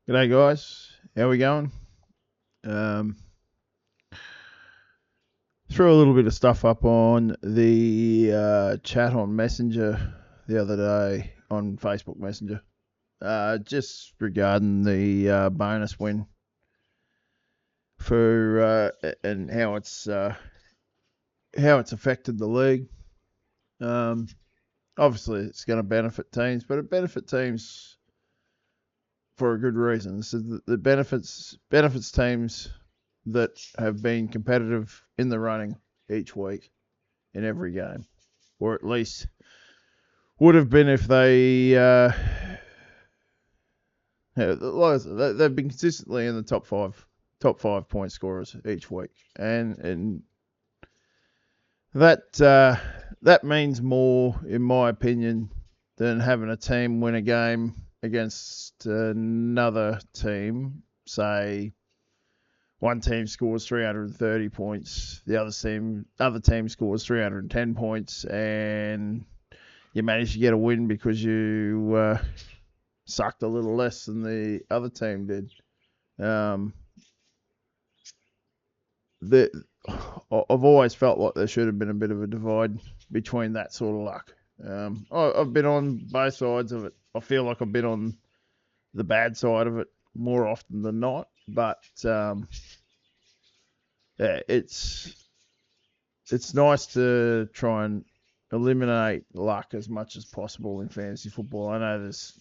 G'day guys, how we going? Um, Threw a little bit of stuff up on the chat on Messenger the other day on Facebook Messenger, just regarding the bonus win for and how it's affected the league. Um, Obviously, it's going to benefit teams, but it benefits teams for a good reason. So the benefits teams that have been competitive in the running each week in every game, or at least would have been if they've been consistently in the top five point scorers each week, and that means more, in my opinion, than having a team win a game against another team. Say one team scores 330 points, the other team scores 310 points, and you manage to get a win because you sucked a little less than the other team did. Um, the, I've always felt like there should have been a bit of a divide between that sort of luck. I've been on both sides of it. I feel like I've been on the bad side of it more often than not, but yeah, it's nice to try and eliminate luck as much as possible in fantasy football. I know there's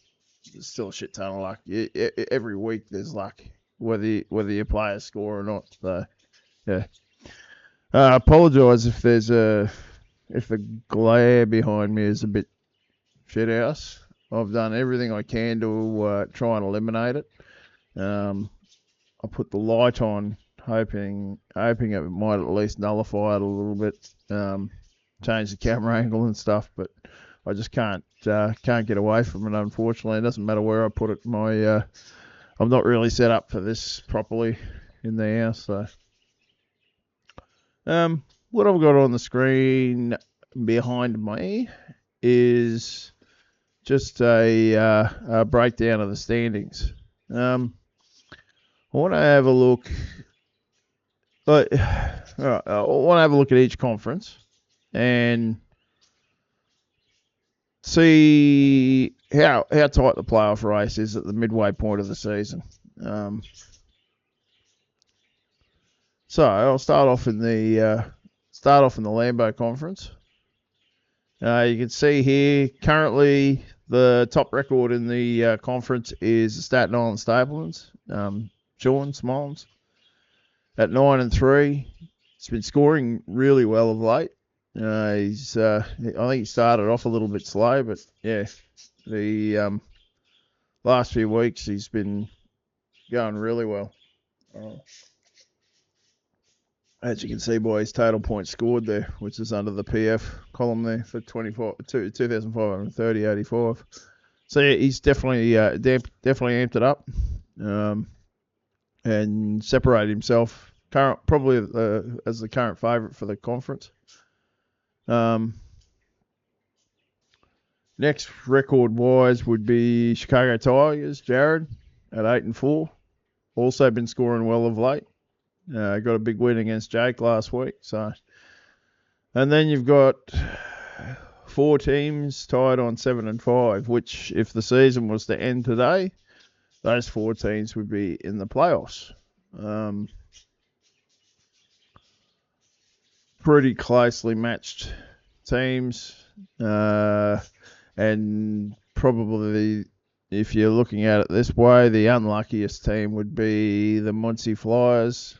still a shit ton of luck. Every week there's luck, whether you play a score or not. So yeah, I apologise if the glare behind me is a bit shit house. I've done everything I can to try and eliminate it. I put the light on, hoping it might at least nullify it a little bit, change the camera angle and stuff. But I just can't get away from it. Unfortunately, it doesn't matter where I put it. I'm not really set up for this properly in the house. So, what I've got on the screen behind me is just a breakdown of the standings. I want to have a look. But I want to have a look at each conference and see how tight the playoff race is at the midway point of the season. So I'll start off in the Lambo Conference. You can see here currently the top record in the conference is the Staten Island Staplemans. Sean Smolens at 9-3. He's been scoring really well of late. I think he started off a little bit slow, but yeah, the last few weeks he's been going really well. As you can see by his total points scored there, which is under the PF column there for 2,530.85. So yeah, he's definitely amped it up, and separated himself probably as the current favourite for the conference. Next record wise would be Chicago Tigers, Jared at 8-4. Also been scoring well of late. Got a big win against Jake last week. So, and then you've got 4 teams tied on 7-5, which if the season was to end today, those 4 teams would be in the playoffs. Pretty closely matched teams, and probably, if you're looking at it this way, the unluckiest team would be the Muncie Flyers,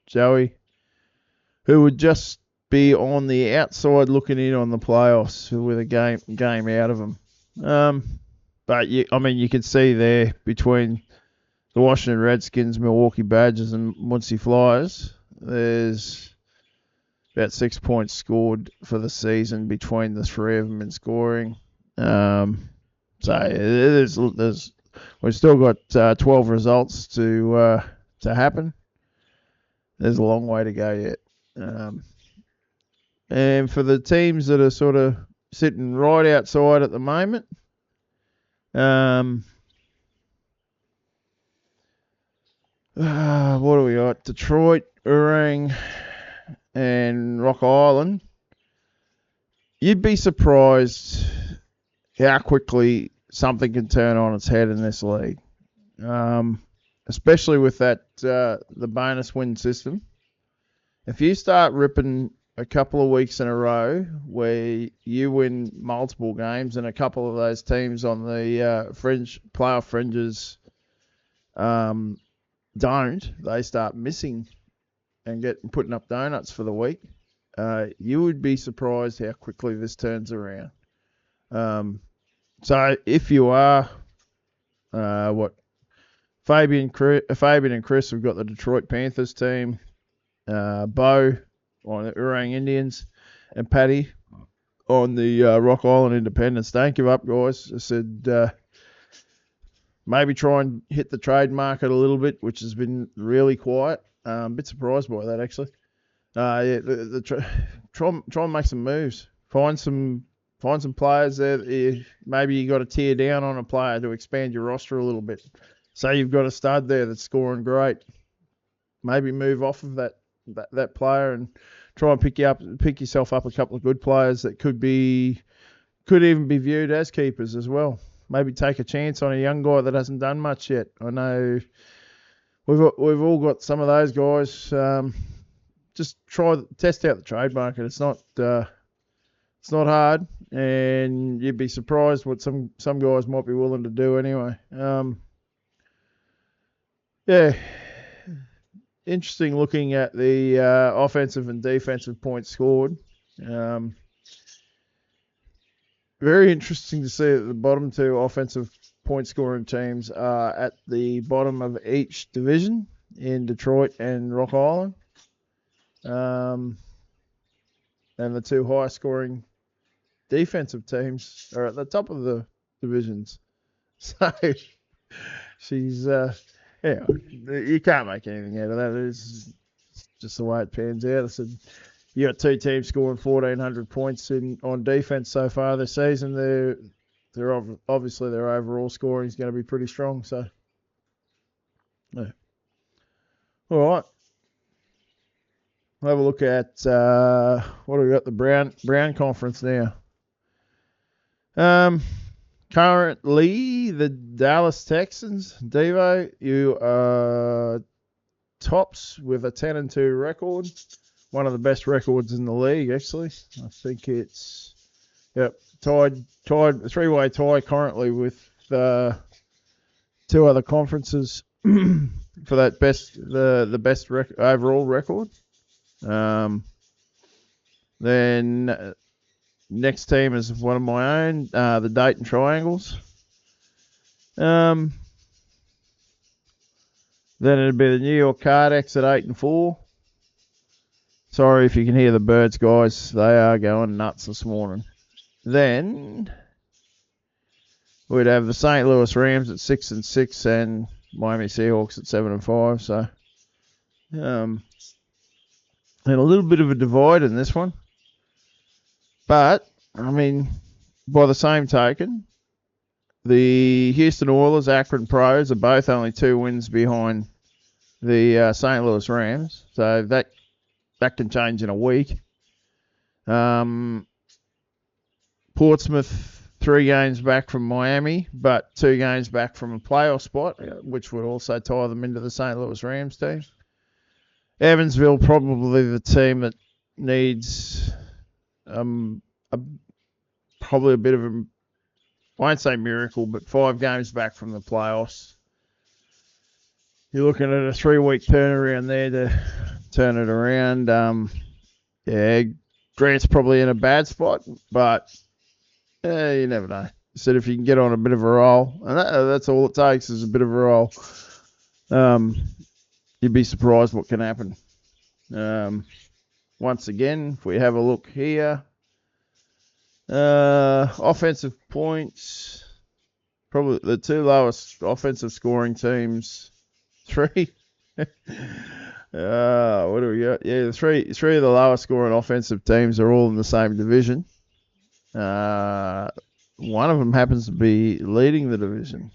Joey, who would just be on the outside looking in on the playoffs with a game out of them. But you can see there between the Washington Redskins, Milwaukee Badgers, and Muncie Flyers, there's about 6 points scored for the season between the 3 of them in scoring. So we've still got 12 results to happen. There's a long way to go yet. And for the teams that are sort of sitting right outside at the moment, What do we got? Detroit, Urang, and Rock Island. You'd be surprised how quickly something can turn on its head in this league, especially with that the bonus win system. If you start ripping a couple of weeks in a row where you win multiple games and a couple of those teams on the fringe playoff fringes don't, they start missing and putting up donuts for the week. You would be surprised how quickly this turns around. So if you are, Fabian and Chris have got the Detroit Panthers team, Bo on the Urang Indians, and Paddy on the Rock Island Independents. Don't give up, guys. I said maybe try and hit the trade market a little bit, which has been really quiet. A bit surprised by that, actually. Try and make some moves. Find some players there. Maybe you got to tear down on a player to expand your roster a little bit. Say you've got a stud there that's scoring great. Maybe move off of that player and try and pick yourself up a couple of good players that could even be viewed as keepers as well. Maybe take a chance on a young guy that hasn't done much yet. I know we've all got some of those guys. Just test out the trade market. It's not hard, and you'd be surprised what some guys might be willing to do anyway. Yeah, interesting looking at the offensive and defensive points scored. Very interesting to see that the bottom two offensive point scoring teams are at the bottom of each division in Detroit and Rock Island. And the two highest scoring defensive teams are at the top of the divisions. So she's you can't make anything out of that. It's just the way it pans out. I said you got two teams scoring 1,400 points on defense so far this season. They're obviously their overall scoring is going to be pretty strong. So, yeah. All right. We'll have a look at what do we got? The Brown Conference now. Currently, the Dallas Texans, Devo, you are tops with a 10-2 record. One of the best records in the league, actually. I think it's tied three-way tie currently with two other conferences for that the best overall record. Then next team is one of my own, the Dayton Triangles. Then it'd be the New York Cardex at 8-4. Sorry if you can hear the birds, guys. They are going nuts this morning. Then we'd have the St. Louis Rams at 6-6 and Miami Seahawks at 7-5. So, and a little bit of a divide in this one. But, I mean, by the same token, the Houston Oilers, Akron Pros are both only 2 wins behind the St. Louis Rams. So that can change in a week. Portsmouth, 3 games back from Miami, but 2 games back from a playoff spot, which would also tie them into the St. Louis Rams team. Evansville, probably the team that needs probably a bit of a, I won't say miracle, but 5 games back from the playoffs. You're looking at a 3-week turnaround there to turn it around. Grant's probably in a bad spot, but you never know. So if you can get on a bit of a roll, and that's all it takes is a bit of a roll, you'd be surprised what can happen. Once again, if we have a look here, offensive points, probably the 2 lowest offensive scoring teams. 3. What do we got? Yeah, three of the lowest scoring offensive teams are all in the same division. One of them happens to be leading the division.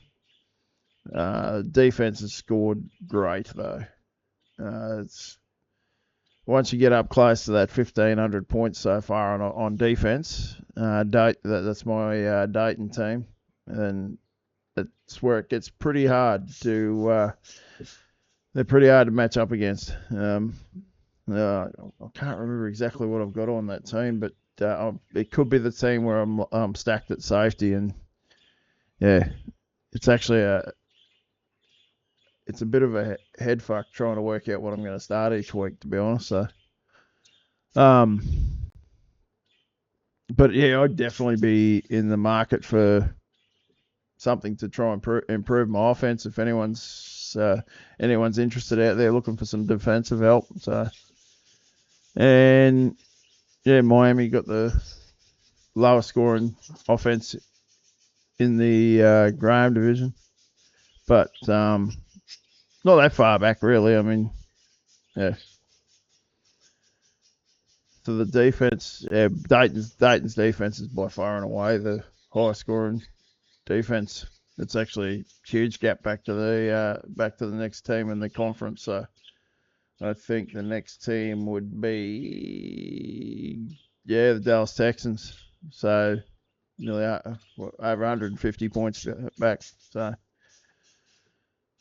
Defense has scored great though. It's once you get up close to that 1,500 points so far on defense, that's my Dayton team, and that's where it gets pretty hard to. They're pretty hard to match up against. I can't remember exactly what I've got on that team, but it could be the team where I'm stacked at safety, and yeah, it's actually it's a bit of a head fuck trying to work out what I'm going to start each week, to be honest. So, but yeah, I'd definitely be in the market for something to try and improve my offense. If anyone's interested out there looking for some defensive help, so and yeah, Miami got the lowest scoring offense in the Graham division, but not that far back, really. I mean, yeah. So the defense, yeah, Dayton's defense is by far and away the highest scoring defense. It's actually a huge gap back to the next team in the conference. So I think the next team would be the Dallas Texans. So nearly over 150 points back. So.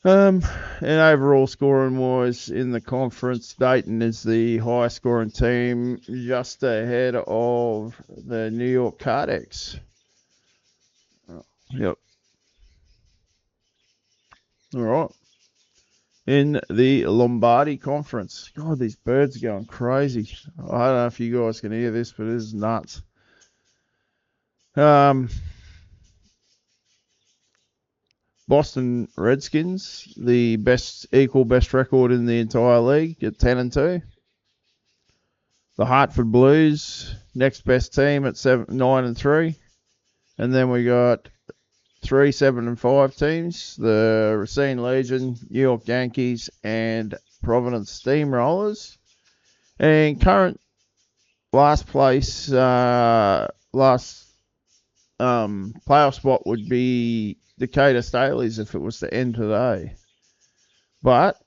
And overall scoring wise in the conference, Dayton is the highest scoring team, just ahead of the New York Cardex. Yep. All right. In the Lombardi Conference. God, these birds are going crazy. I don't know if you guys can hear this, but it is nuts. Boston Redskins, the best record in the entire league at 10-2. The Hartford Blues, next best team at 9-3. And then we got 3 7-5 teams: the Racine Legion, New York Yankees, and Providence Steamrollers. And current last place, playoff spot would be Decatur Staleys if it was to end today. But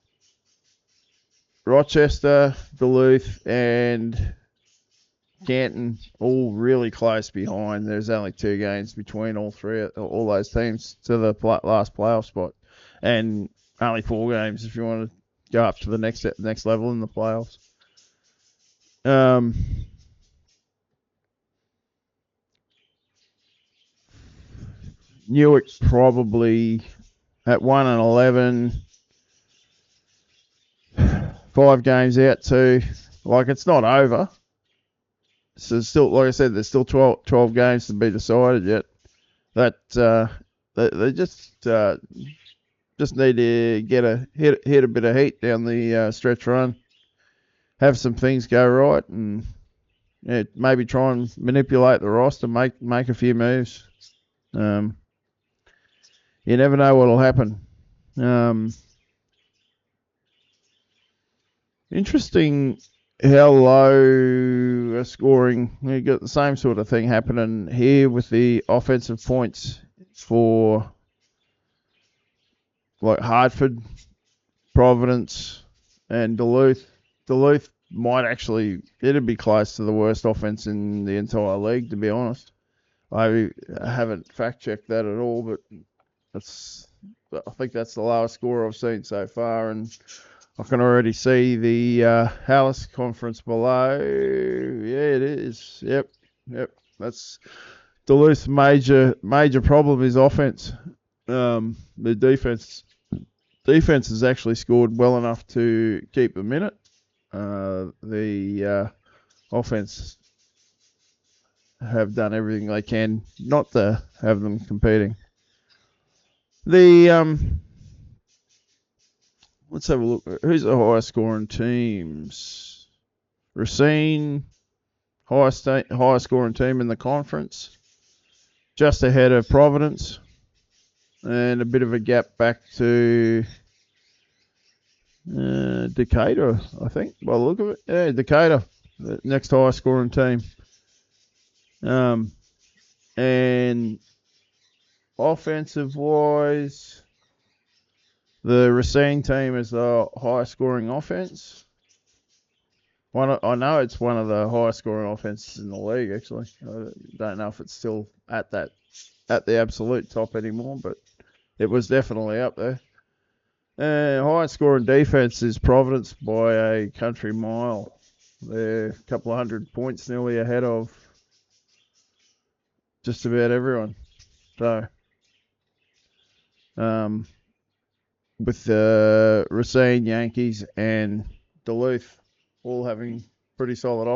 Rochester, Duluth, and Canton all really close behind. There's only 2 games between all those teams to the last playoff spot, and only 4 games if you want to go up to the next level in the playoffs. Newark probably at 1-11, 5 games out too. Like, it's not over. So still, like I said, there's still 12 games to be decided yet. That they just need to hit a bit of heat down the stretch run, have some things go right, and maybe try and manipulate the roster, make a few moves. You never know what'll happen. Interesting how low a scoring. You got the same sort of thing happening here with the offensive points for like Hartford, Providence, and Duluth. Duluth might it'd be close to the worst offense in the entire league, to be honest. I haven't fact checked that at all, but I think that's the lowest score I've seen so far, and I can already see the Hallis Conference below. Yeah, it is. Yep. That's Duluth's major problem is offense. The defense has actually scored well enough to keep them in it. The offense have done everything they can not to have them competing. Let's have a look. Who's the highest scoring teams? Racine, highest scoring team in the conference, just ahead of Providence, and a bit of a gap back to Decatur, I think, by the look of it. Yeah, Decatur, the next highest scoring team. And offensive wise, The Racine team is the highest scoring offense. I know it's one of the highest scoring offenses in the league. Actually, I don't know if it's still at the absolute top anymore, but it was definitely up there. Highest scoring defense is Providence by a country mile. They're a couple of 100 points nearly ahead of just about everyone. So, with the Racine, Yankees, and Duluth all having pretty solid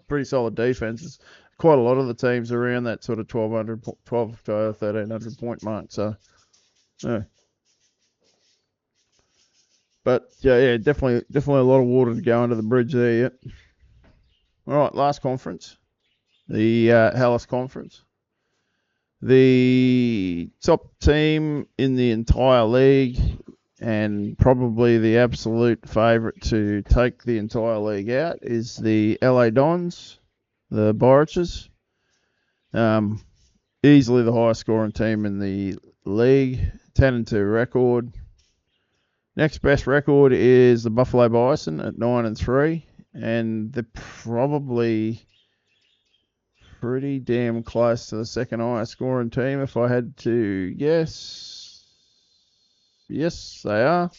pretty solid defenses. Quite a lot of the teams around that sort of 12 to 1300 point mark. So, yeah. But yeah, definitely a lot of water to go under the bridge there. Yep. All right, last conference, the Hellas Conference. The top team in the entire league, and probably the absolute favourite to take the entire league out, is the LA Dons, the Boriches. Easily the highest scoring team in the league, 10-2 record. Next best record is the Buffalo Bison at 9-3, and they're probably pretty damn close to the second highest scoring team if I had to guess. Yes, they are.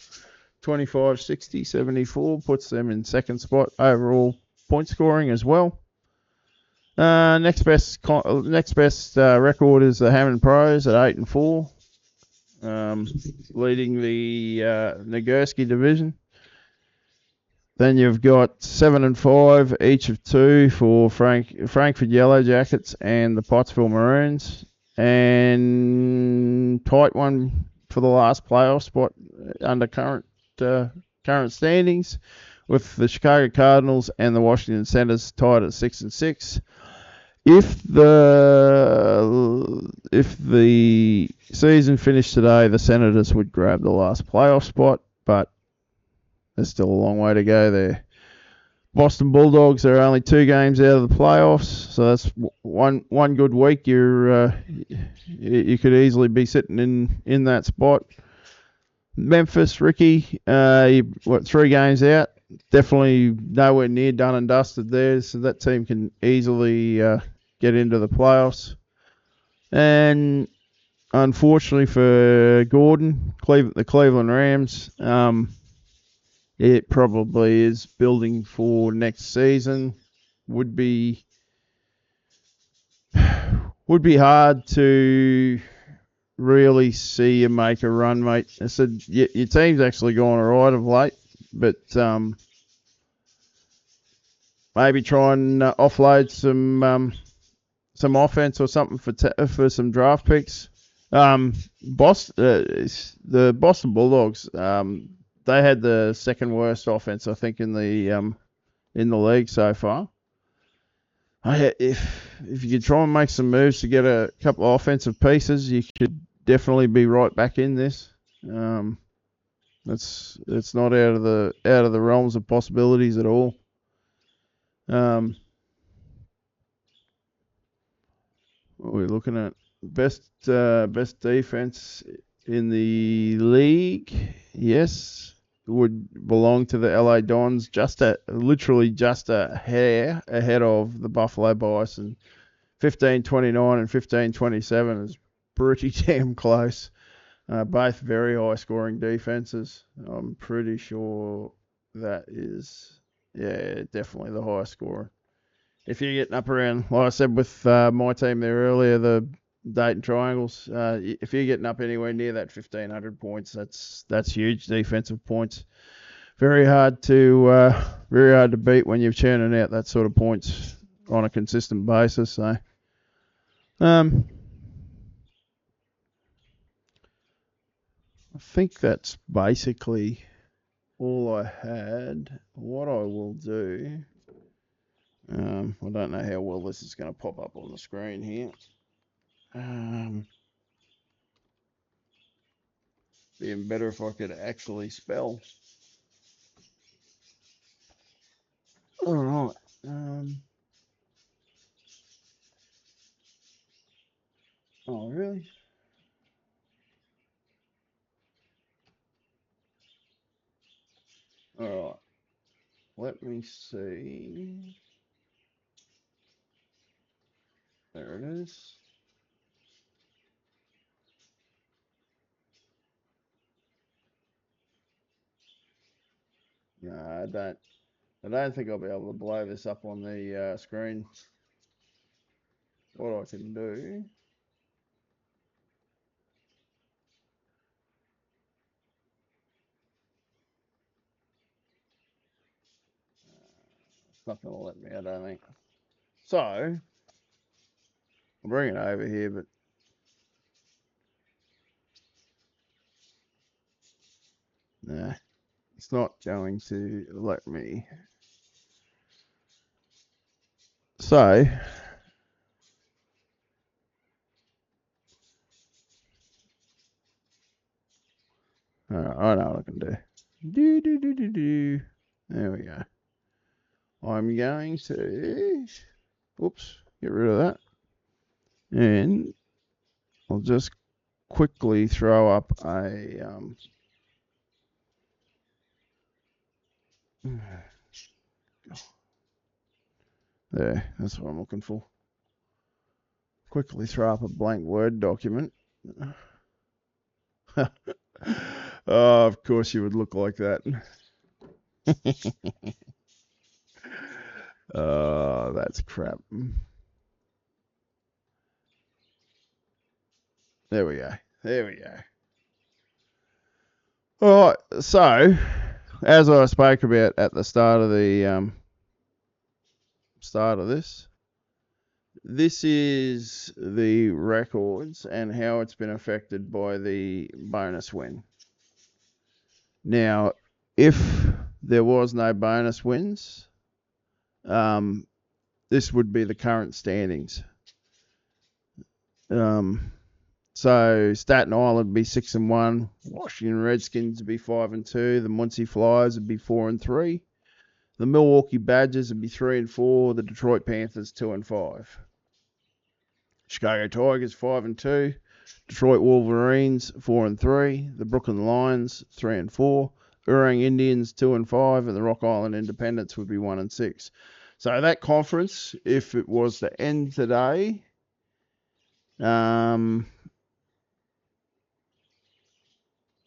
25, 60, 74 puts them in second spot overall point scoring as well. Next best record is the Hammond Pros at 8-4, leading the Nagurski division. Then you've got 7-5, each of 2 for Frankfurt Yellow Jackets and the Pottsville Maroons, and tight one for the last playoff spot under current standings, with the Chicago Cardinals and the Washington Senators tied at 6-6. If the season finished today, the Senators would grab the last playoff spot, but there's still a long way to go there. Boston Bulldogs are only 2 games out of the playoffs, so that's one good week. You could easily be sitting in that spot. Memphis, Ricky, 3 games out. Definitely nowhere near done and dusted there, so that team can easily get into the playoffs. And unfortunately for Gordon, the Cleveland Rams, it probably is building for next season. Would be hard to really see you make a run, mate. I said your team's actually gone alright of late, but maybe try and offload some offense or something for some draft picks. The Boston Bulldogs, they had the second worst offense, I think, in the league so far. If you could try and make some moves to get a couple of offensive pieces, you could definitely be right back in this. It's not out of the realms of possibilities at all. What are we looking at? Best defense in the league, yes, would belong to the LA Dons, literally just a hair ahead of the Buffalo Bison. 15-29 and 15-27 is pretty damn close. Both very high scoring defenses. I'm pretty sure that is, definitely the highest scorer. If you're getting up around, like I said with my team there earlier, the Dayton Triangles, if you're getting up anywhere near that 1,500 points, that's huge defensive points. Very hard to beat when you're churning out that sort of points on a consistent basis. So, I think that's basically all I had. What I will do, I don't know how well this is going to pop up on the screen here. Being better if I could actually spell. All right. Oh, really? let me see. There it is. No, I don't think I'll be able to blow this up on the screen. What I can do. It's not going to let me, I don't think. So, I'll bring it over here, but nah, it's not going to let me. So, I know what I can do. Do. There we go. I'm going to, oops, get rid of that. And I'll just quickly throw up a, there, that's what I'm looking for. Quickly throw up a blank Word document. Oh, of course you would look like that. Oh, that's crap. There we go. There we go. All right. So, as I spoke about at the start of the start of this is the records and how it's been affected by the bonus win. Now, if there was no bonus wins, this would be the current standings. So Staten Island would be 6-1, Washington Redskins would be 5-2, the Muncie Flyers would be 4-3, the Milwaukee Badgers would be 3-4, the Detroit Panthers 2-5, Chicago Tigers 5-2, Detroit Wolverines 4-3, the Brooklyn Lions 3-4, Orang Indians 2-5, and the Rock Island Independents would be 1-6. So that conference, if it was to end today,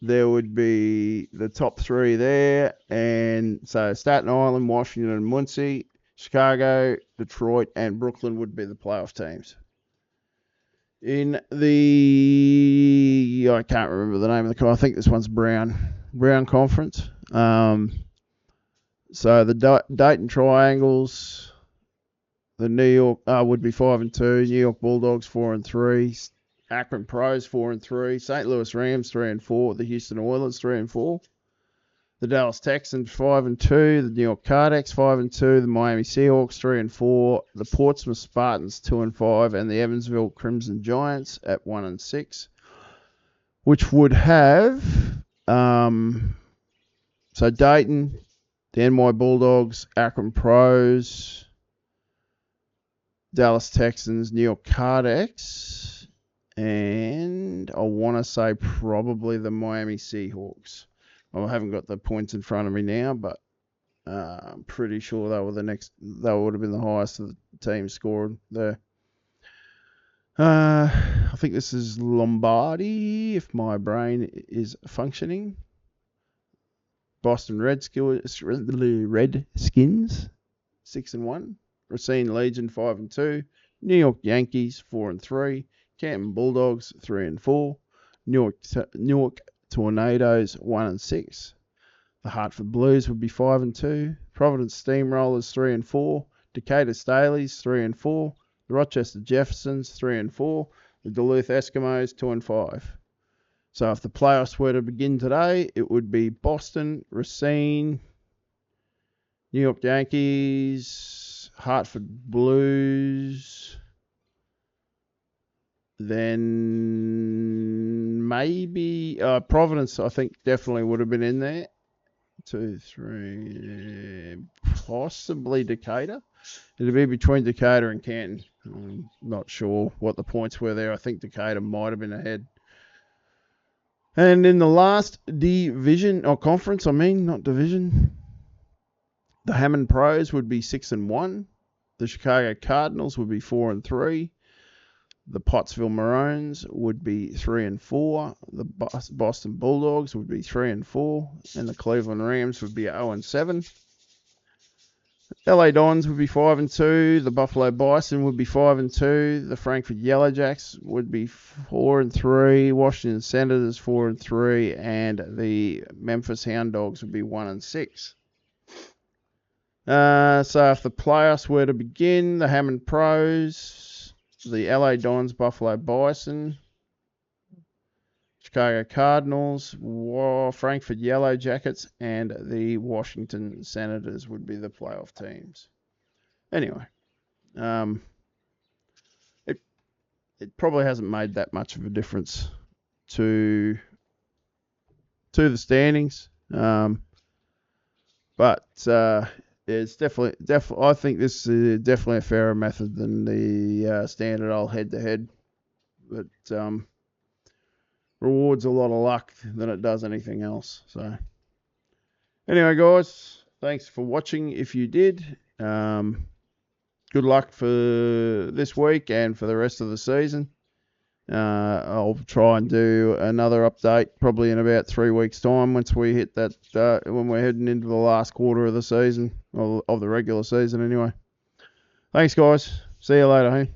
there would be the top three there, and so Staten Island, Washington, and Muncie, Chicago, Detroit, and Brooklyn would be the playoff teams. In the, I can't remember the name of the conference. I think this one's Brown Conference. So the Dayton Triangles, the New York would be 5-2, New York Bulldogs 4-3, Akron Pros 4-3, St. Louis Rams 3-4, the Houston Oilers 3-4, the Dallas Texans 5-2, the New York Cardex 5-2, the Miami Seahawks 3-4, the Portsmouth Spartans 2-5, and the Evansville Crimson Giants at 1-6, which would have so Dayton, the NY Bulldogs, Akron Pros, Dallas Texans, New York Cardex, and I want to say probably the Miami Seahawks. I haven't got the points in front of me now, but I'm pretty sure they would have been the highest of the teams scored there. I think this is Lombardi, if my brain is functioning. Boston Redskins 6-1. Racine Legion 5-2. New York Yankees 4-3. Canton Bulldogs 3-4. New York Tornadoes 1-6. The Hartford Blues would be 5-2. Providence Steamrollers 3-4. Decatur Staleys 3-4. The Rochester Jeffersons 3-4. The Duluth Eskimos 2-5. So if the playoffs were to begin today, it would be Boston, Racine, New York Yankees, Hartford Blues, then maybe Providence, I think, definitely would have been in there. 2, 3, possibly Decatur. It'd be between Decatur and Canton. I'm not sure what the points were there. I think Decatur might have been ahead. And in the last division, or conference, not division, The Hammond Pros would be 6-1. The Chicago Cardinals would be 4-3. The Pottsville Maroons would be 3-4. The Boston Bulldogs would be 3-4, and the Cleveland Rams would be 0-7. LA Dons would be 5-2. The Buffalo Bison would be 5-2. The Frankfurt Yellowjacks would be 4-3. Washington Senators 4-3, and the Memphis Hound Dogs would be 1-6. So if the playoffs were to begin, the Hammond Pros, the LA Dons, Buffalo Bison, Chicago Cardinals, Frankfurt Yellow Jackets, and the Washington Senators would be the playoff teams. Anyway, it probably hasn't made that much of a difference to the standings, but it's definitely. I think this is definitely a fairer method than the standard old head-to-head, but rewards a lot of luck than it does anything else. So anyway, guys, thanks for watching. If you did, good luck for this week and for the rest of the season. I'll try and do another update probably in about 3 weeks' time once we hit that, when we're heading into the last quarter of the season, of the regular season anyway. Thanks, guys. See you later, hey?